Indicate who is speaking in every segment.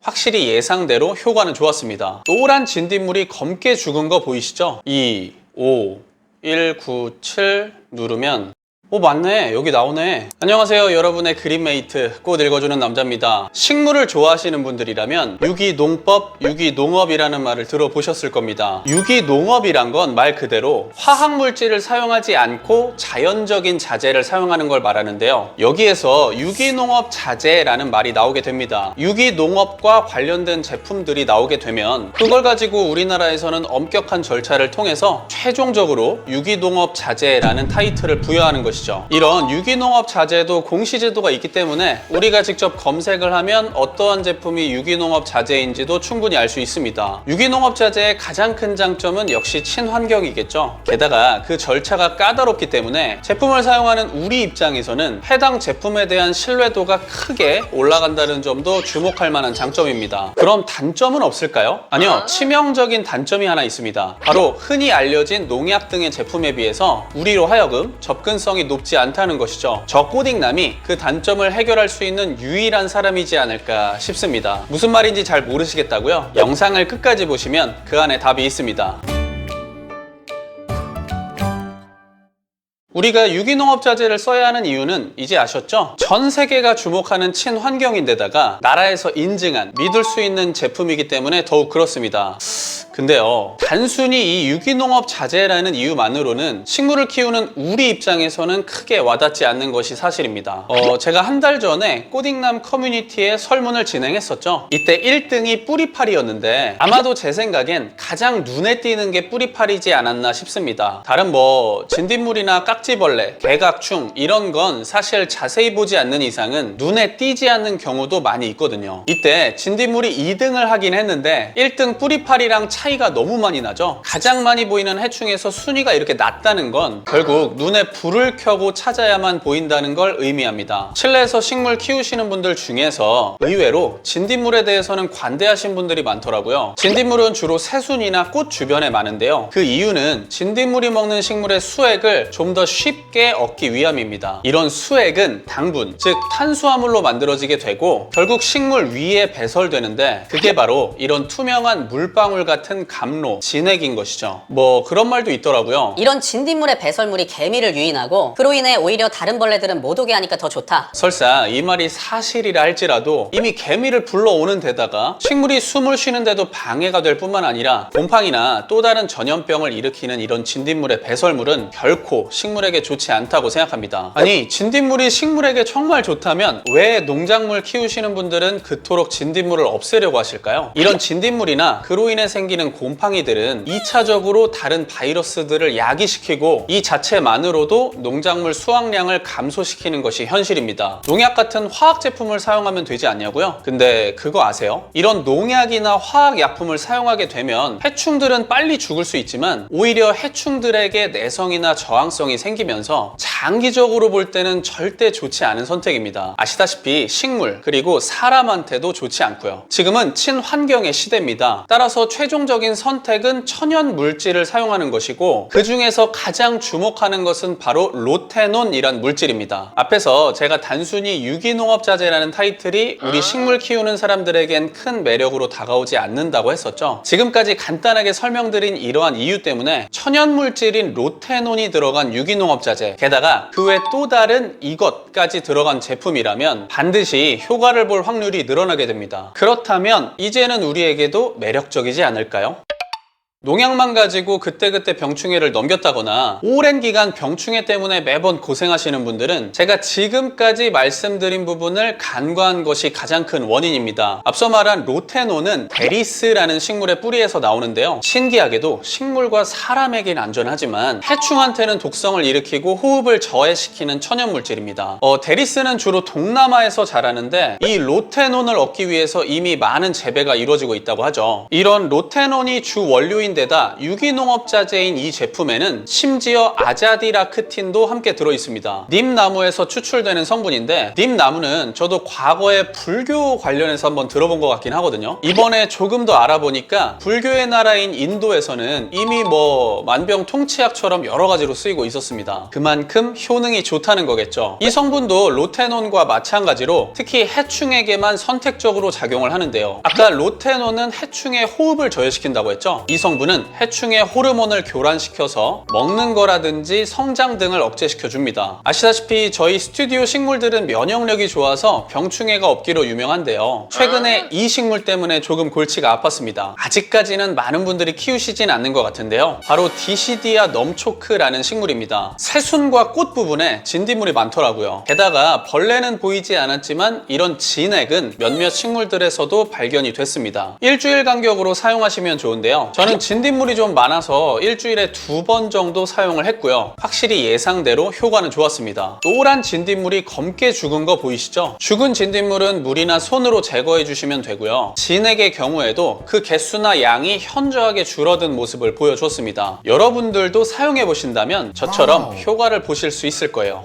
Speaker 1: 확실히 예상대로 효과는 좋았습니다. 노란 진딧물이 검게 죽은 거 보이시죠? 2, 5, 1, 9, 7 누르면 맞네. 여기 나오네. 안녕하세요. 여러분의 그린메이트, 꽃 읽어주는 남자입니다. 식물을 좋아하시는 분들이라면 유기농법, 유기농업이라는 말을 들어보셨을 겁니다. 유기농업이란 건 말 그대로 화학물질을 사용하지 않고 자연적인 자재를 사용하는 걸 말하는데요. 여기에서 유기농업 자재라는 말이 나오게 됩니다. 유기농업과 관련된 제품들이 나오게 되면 그걸 가지고 우리나라에서는 엄격한 절차를 통해서 최종적으로 유기농업 자재라는 타이틀을 부여하는 것이죠. 이런 유기농업 자재도 공시제도가 있기 때문에 우리가 직접 검색을 하면 어떠한 제품이 유기농업 자재인지도 충분히 알 수 있습니다. 유기농업 자재의 가장 큰 장점은 역시 친환경이겠죠. 게다가 그 절차가 까다롭기 때문에 제품을 사용하는 우리 입장에서는 해당 제품에 대한 신뢰도가 크게 올라간다는 점도 주목할 만한 장점입니다. 그럼 단점은 없을까요? 아니요, 치명적인 단점이 하나 있습니다. 바로 흔히 알려진 농약 등의 제품에 비해서 우리로 하여금 접근성이 높지 않다는 것이죠. 저 꼬딩남이 그 단점을 해결할 수 있는 유일한 사람이지 않을까 싶습니다. 무슨 말인지 잘 모르시겠다고요? 영상을 끝까지 보시면 그 안에 답이 있습니다. 우리가 유기농업 자재를 써야 하는 이유는 이제 아셨죠? 전 세계가 주목하는 친환경인데다가 나라에서 인증한 믿을 수 있는 제품이기 때문에 더욱 그렇습니다. 근데요, 단순히 이 유기농업 자재라는 이유만으로는 식물을 키우는 우리 입장에서는 크게 와닿지 않는 것이 사실입니다. 제가 한 달 전에 꼬딩남 커뮤니티에 설문을 진행했었죠. 이때 1등이 뿌리파리였는데 아마도 제 생각엔 가장 눈에 띄는 게 뿌리파리지 않았나 싶습니다. 다른 진딧물이나 깍지벌레, 개각충 이런 건 사실 자세히 보지 않는 이상은 눈에 띄지 않는 경우도 많이 있거든요. 이때 진딧물이 2등을 하긴 했는데 1등 뿌리파리랑 차이가 너무 많이 나죠. 가장 많이 보이는 해충에서 순위가 이렇게 낮다는 건 결국 눈에 불을 켜고 찾아야만 보인다는 걸 의미합니다. 실내에서 식물 키우시는 분들 중에서 의외로 진딧물에 대해서는 관대하신 분들이 많더라고요. 진딧물은 주로 새순이나 꽃 주변에 많은데요. 그 이유는 진딧물이 먹는 식물의 수액을 좀 더 쉽게 얻기 위함입니다. 이런 수액은 당분, 즉 탄수화물로 만들어지게 되고 결국 식물 위에 배설되는데 그게 바로 이런 투명한 물방울 같은 감로, 진액인 것이죠. 그런 말도 있더라고요.
Speaker 2: 이런 진딧물의 배설물이 개미를 유인하고 그로 인해 오히려 다른 벌레들은 못 오게 하니까 더 좋다.
Speaker 1: 설사 이 말이 사실이라 할지라도 이미 개미를 불러오는 데다가 식물이 숨을 쉬는데도 방해가 될 뿐만 아니라 곰팡이나 또 다른 전염병을 일으키는 이런 진딧물의 배설물은 결코 식물에게 좋지 않다고 생각합니다. 아니, 진딧물이 식물에게 정말 좋다면 왜 농작물 키우시는 분들은 그토록 진딧물을 없애려고 하실까요? 이런 진딧물이나 그로 인해 생기는 곰팡이들은 2차적으로 다른 바이러스들을 야기시키고 이 자체만으로도 농작물 수확량을 감소시키는 것이 현실입니다. 농약 같은 화학 제품을 사용하면 되지 않냐고요? 근데 그거 아세요? 이런 농약이나 화학 약품을 사용하게 되면 해충들은 빨리 죽을 수 있지만 오히려 해충들에게 내성이나 저항성이 생기면서 장기적으로 볼 때는 절대 좋지 않은 선택입니다. 아시다시피 식물 그리고 사람한테도 좋지 않고요. 지금은 친환경의 시대입니다. 따라서 최종적인 선택은 천연 물질을 사용하는 것이고 그 중에서 가장 주목하는 것은 바로 로테논이란 물질입니다. 앞에서 제가 단순히 유기농업 자재라는 타이틀이 우리 식물 키우는 사람들에겐 큰 매력으로 다가오지 않는다고 했었죠. 지금까지 간단하게 설명드린 이러한 이유 때문에 천연 물질인 로테논이 들어간 유기농업 자재, 게다가 그 외 또 다른 이것까지 들어간 제품이라면 반드시 효과를 볼 확률이 늘어나게 됩니다. 그렇다면 이제는 우리에게도 매력적이지 않을까요? 농약만 가지고 그때그때 병충해를 넘겼다거나 오랜 기간 병충해 때문에 매번 고생하시는 분들은 제가 지금까지 말씀드린 부분을 간과한 것이 가장 큰 원인입니다. 앞서 말한 로테논은 데리스라는 식물의 뿌리에서 나오는데요. 신기하게도 식물과 사람에겐 안전하지만 해충한테는 독성을 일으키고 호흡을 저해시키는 천연물질입니다. 데리스는 주로 동남아에서 자라는데 이 로테논을 얻기 위해서 이미 많은 재배가 이루어지고 있다고 하죠. 이런 로테논이 주 원료인 제품인데다 유기농업자재인 이 제품에는 심지어 아자디라크틴도 함께 들어있습니다. 님나무에서 추출되는 성분인데, 님나무는 저도 과거에 불교 관련해서 한번 들어본 것 같긴 하거든요. 이번에 조금 더 알아보니까 불교의 나라인 인도에서는 이미 만병통치약처럼 여러 가지로 쓰이고 있었습니다. 그만큼 효능이 좋다는 거겠죠. 이 성분도 로테논과 마찬가지로 특히 해충에게만 선택적으로 작용을 하는데요. 아까 로테논은 해충의 호흡을 저해시킨다고 했죠. 이 성분은 해충의 호르몬을 교란시켜서 먹는 거라든지 성장 등을 억제시켜 줍니다. 아시다시피 저희 스튜디오 식물들은 면역력이 좋아서 병충해가 없기로 유명한데요. 최근에 이 식물 때문에 조금 골치가 아팠습니다. 아직까지는 많은 분들이 키우시진 않는 것 같은데요. 바로 디시디아 넘초크라는 식물입니다. 새순과 꽃 부분에 진딧물이 많더라고요. 게다가 벌레는 보이지 않았지만 이런 진액은 몇몇 식물들에서도 발견이 됐습니다. 일주일 간격으로 사용하시면 좋은데요. 저는 진딧물이 좀 많아서 일주일에 2번 정도 사용을 했고요. 확실히 예상대로 효과는 좋았습니다. 노란 진딧물이 검게 죽은 거 보이시죠? 죽은 진딧물은 물이나 손으로 제거해 주시면 되고요. 진액의 경우에도 그 개수나 양이 현저하게 줄어든 모습을 보여줬습니다. 여러분들도 사용해 보신다면 저처럼 효과를 보실 수 있을 거예요.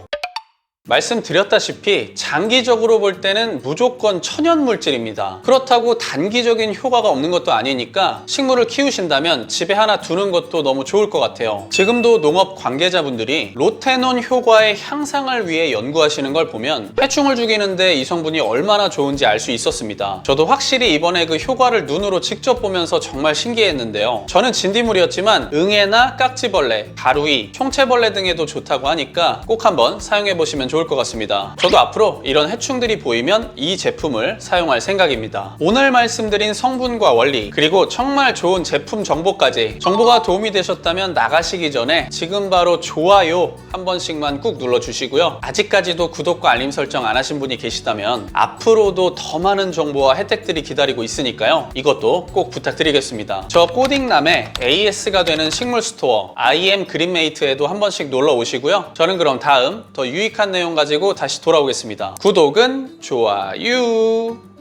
Speaker 1: 말씀드렸다시피 장기적으로 볼 때는 무조건 천연물질입니다. 그렇다고 단기적인 효과가 없는 것도 아니니까 식물을 키우신다면 집에 하나 두는 것도 너무 좋을 것 같아요. 지금도 농업 관계자분들이 로테논 효과의 향상을 위해 연구하시는 걸 보면 해충을 죽이는데 이 성분이 얼마나 좋은지 알 수 있었습니다. 저도 확실히 이번에 그 효과를 눈으로 직접 보면서 정말 신기했는데요. 저는 진딧물이었지만 응애나 깍지벌레, 가루이, 총채벌레 등에도 좋다고 하니까 꼭 한번 사용해 보시면 좋을 것 같습니다. 저도 앞으로 이런 해충들이 보이면 이 제품을 사용할 생각입니다. 오늘 말씀드린 성분과 원리, 그리고 정말 좋은 제품 정보까지, 정보가 도움이 되셨다면 나가시기 전에 지금 바로 좋아요 한 번씩만 꾹 눌러주시고요. 아직까지도 구독과 알림 설정 안 하신 분이 계시다면 앞으로도 더 많은 정보와 혜택들이 기다리고 있으니까요. 이것도 꼭 부탁드리겠습니다. 저 꼬딩남의 AS가 되는 식물 스토어 IM 그린메이트에도 한 번씩 놀러 오시고요. 저는 그럼 다음 더 유익한 내용 가지고 다시 돌아오겠습니다. 구독은 좋아요.